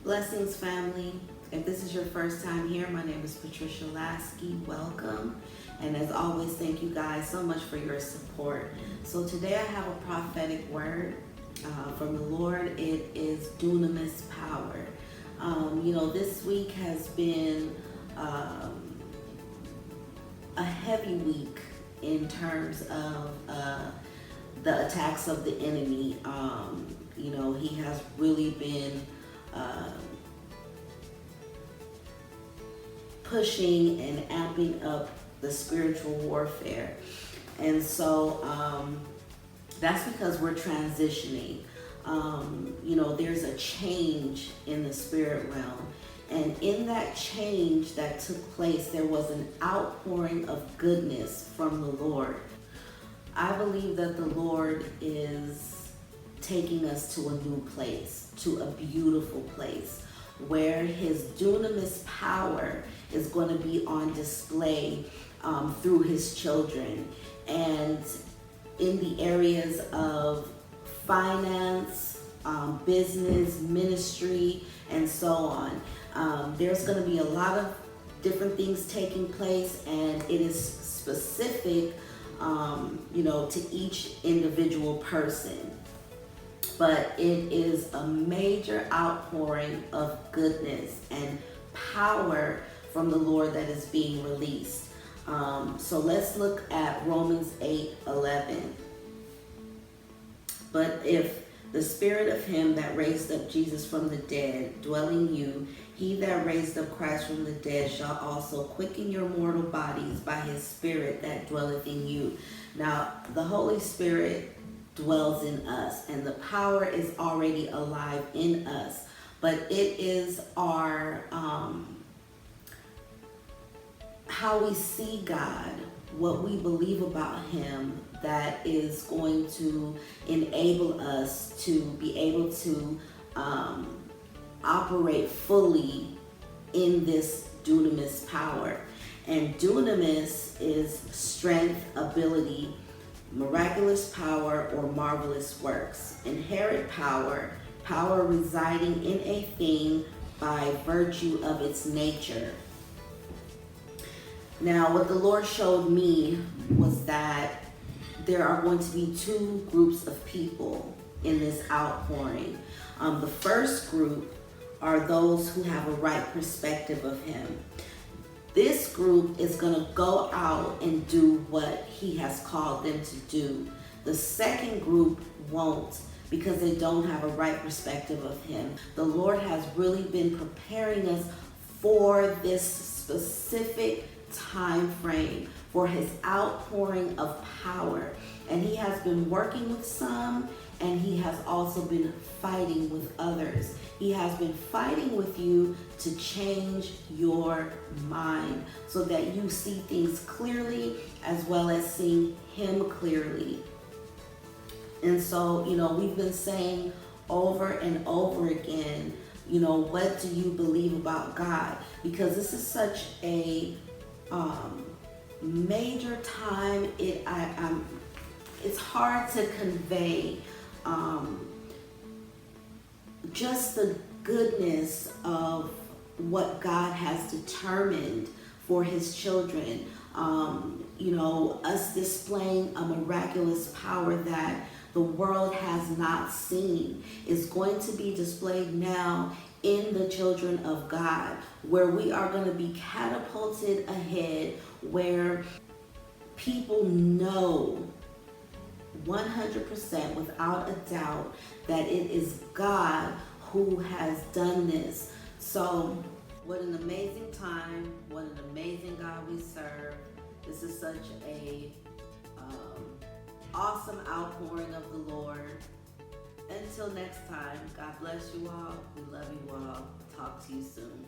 Blessings, family. If this is your first time here, my name is Patricia Lasky. Welcome. And as always, thank you guys so much for your support. So today I have a prophetic word from the Lord. It is Dunamis power. This week has been a heavy week in terms of the attacks of the enemy. He has really been pushing and amping up the spiritual warfare. And so that's because we're transitioning. There's a change in the spirit realm. And in that change that took place, there was an outpouring of goodness from the Lord. I believe that the Lord is taking us to a new place, to a beautiful place, where his dunamis power is going to be on display through his children. And in the areas of finance, business, ministry, and so on. There's going to be a lot of different things taking place, and it is specific, to each individual person. But it is a major outpouring of goodness and power from the Lord that is being released. So let's look at Romans 8:11. But if the spirit of him that raised up Jesus from the dead dwell in you, he that raised up Christ from the dead shall also quicken your mortal bodies by his spirit that dwelleth in you. Now, the Holy Spirit dwells in us, and the power is already alive in us. But it is our how we see God, what we believe about him, that is going to enable us to be able to operate fully in this dunamis power. And dunamis is strength, ability, miraculous power, or marvelous works. Inherent power, power residing in a thing by virtue of its nature. Now, what the Lord showed me was that there are going to be two groups of people in this outpouring. The first group are those who have a right perspective of him. This group is going to go out and do what he has called them to do. The second group won't, because they don't have a right perspective of him. The Lord has really been preparing us for this specific time frame, for his outpouring of power. And he has been working with some, and he has also been fighting with others. He has been fighting with you to change your mind so that you see things clearly, as well as seeing him clearly. And so, we've been saying over and over again, what do you believe about God? Because this is such a major time. It's hard to convey just the goodness of what God has determined for his children. Us displaying a miraculous power that the world has not seen is going to be displayed now in the children of God, where we are going to be catapulted ahead, where people know 100% without a doubt that it is God who has done this. So what an amazing time, what an amazing God we serve. This is such a awesome outpouring of the Lord. Until next time, God bless you all. We love you all. Talk to you soon.